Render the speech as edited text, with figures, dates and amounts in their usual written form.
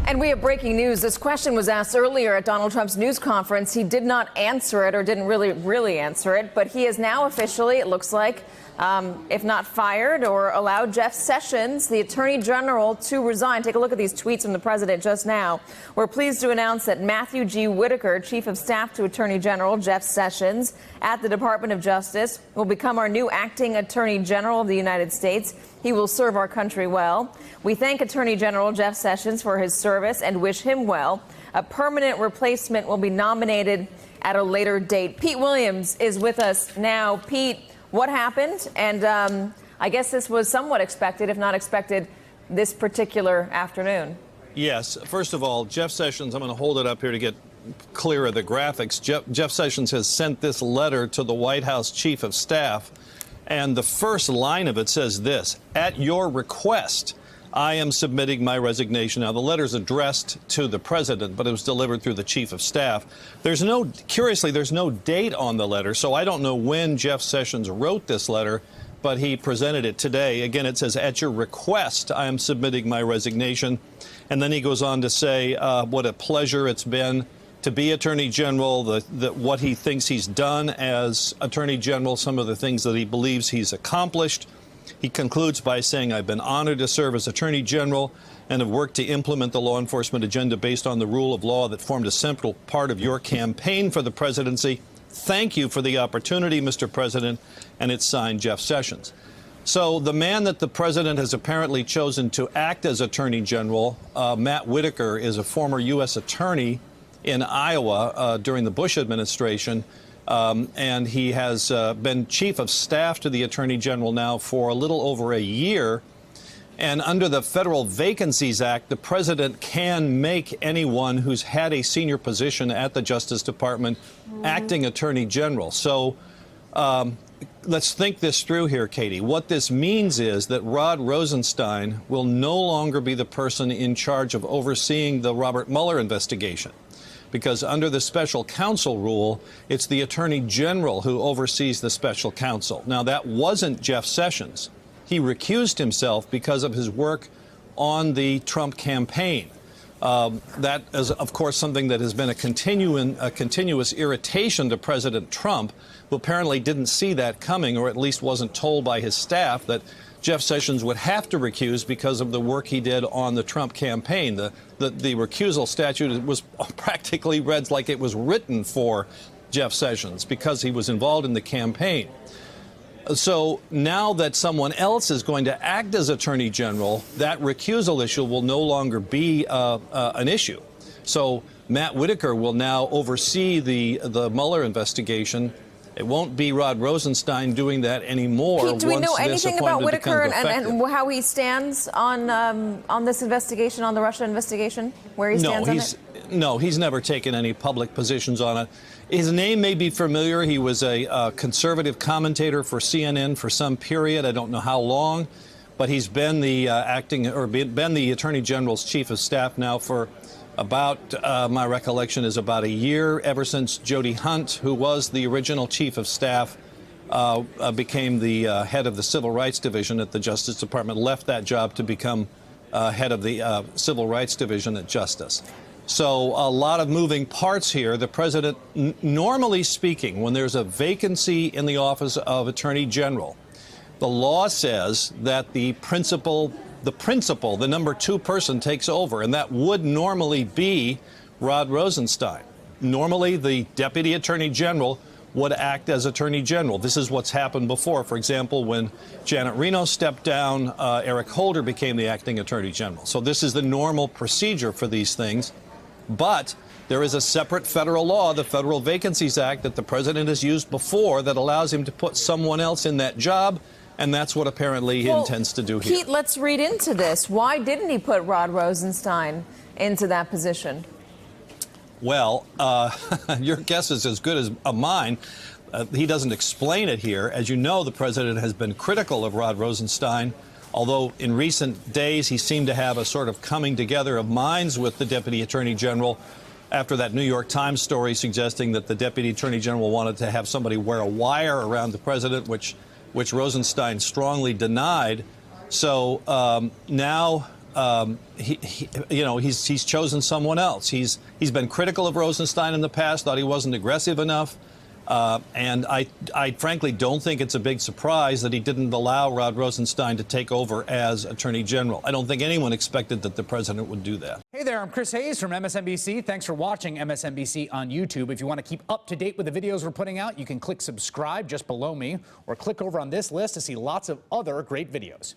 And we have breaking news. This question was asked earlier at Donald Trump's news conference. He did not answer it, or didn't really answer it, but he is now officially, it looks like, if not fired, or allowed Jeff Sessions, the Attorney General, to resign. Take a look at these tweets from the president just now. We're pleased to announce that Matthew G. Whitaker, Chief of Staff to Attorney General Jeff Sessions at the Department of Justice, will become our new acting Attorney General of the United States. He will serve our country well. We thank Attorney General Jeff Sessions for his service and wish him well. A permanent replacement will be nominated at a later date. Pete Williams is with us now. Pete, what happened? And I guess this was somewhat expected, if not expected, this particular afternoon. Yes. First of all, Jeff Sessions, I'm going to hold it up here to get clear of the graphics. Jeff Sessions has sent this letter to the White House Chief of Staff, and the first line of it says this: "At your request, I am submitting my resignation." Now, the letter's addressed to the president, but it was delivered through the chief of staff. Curiously, there's no date on the letter, so I don't know when Jeff Sessions wrote this letter, but he presented it today. Again, it says, "At your request, I am submitting my resignation." And then he goes on to say what a pleasure it's been to be Attorney General, what he thinks he's done as Attorney General, some of the things that he believes he's accomplished. He concludes by saying, "I've been honored to serve as Attorney General and have worked to implement the law enforcement agenda based on the rule of law that formed a central part of your campaign for the presidency. Thank you for the opportunity, Mr. President." And it's signed Jeff Sessions. So the man that the president has apparently chosen to act as Attorney General, Matt Whitaker, is a former U.S. attorney in Iowa during the Bush administration. And he has been chief of staff to the Attorney General now for a little over a year. And under the Federal Vacancies Act, the president can make anyone who's had a senior position at the Justice Department acting Attorney General. So let's think this through here, Katie. What this means is that Rod Rosenstein will no longer be the person in charge of overseeing the Robert Mueller investigation, because under the special counsel rule, it's the Attorney General who oversees the special counsel. Now, that wasn't Jeff Sessions. He recused himself because of his work on the Trump campaign. That is, of course, something that has been a continuous irritation to President Trump, who apparently didn't see that coming, or at least wasn't told by his staff that Jeff Sessions would have to recuse because of the work he did on the Trump campaign. The recusal statute was practically read like it was written for Jeff Sessions because he was involved in the campaign. So now that someone else is going to act as Attorney General, that recusal issue will no longer be an issue. So Matt Whitaker will now oversee the Mueller investigation. It won't be Rod Rosenstein doing that anymore. Pete, do we know anything about Whitaker and how he stands on this investigation, on the Russia investigation, where he stands on it? No, he's never taken any public positions on it. His name may be familiar. He was a conservative commentator for CNN for some period. I don't know how long, but he's been the been the Attorney General's chief of staff now for about, my recollection is about a year, ever since Jody Hunt, who was the original chief of staff, became the head of the Civil Rights Division at the Justice Department, left that job to become head of the Civil Rights Division at Justice. So a lot of moving parts here. The president, normally speaking, when there's a vacancy in the office of Attorney General, the law says that the number two person takes over, and that would normally be Rod Rosenstein. Normally, the Deputy Attorney General would act as Attorney General. This is what's happened before. For example, when Janet Reno stepped down, Eric Holder became the acting Attorney General. So this is the normal procedure for these things. But there is a separate federal law, the Federal Vacancies Act, that the president has used before that allows him to put someone else in that job. And that's what apparently he intends to do here. Pete, let's read into this. Why didn't he put Rod Rosenstein into that position? Well, your guess is as good as mine. He doesn't explain it here. As you know, the president has been critical of Rod Rosenstein, although in recent days he seemed to have a sort of coming together of minds with the Deputy Attorney General after that New York Times story suggesting that the Deputy Attorney General wanted to have somebody wear a wire around the president, which Rosenstein strongly denied. So now he's chosen someone else. He's been critical of Rosenstein in the past, thought he wasn't aggressive enough. And I frankly don't think it's a big surprise that he didn't allow Rod Rosenstein to take over as Attorney General. I don't think anyone expected that the president would do that. Hey there, I'm Chris Hayes from MSNBC. Thanks for watching MSNBC on YouTube. If you want to keep up to date with the videos we're putting out, you can click subscribe just below me or click over on this list to see lots of other great videos.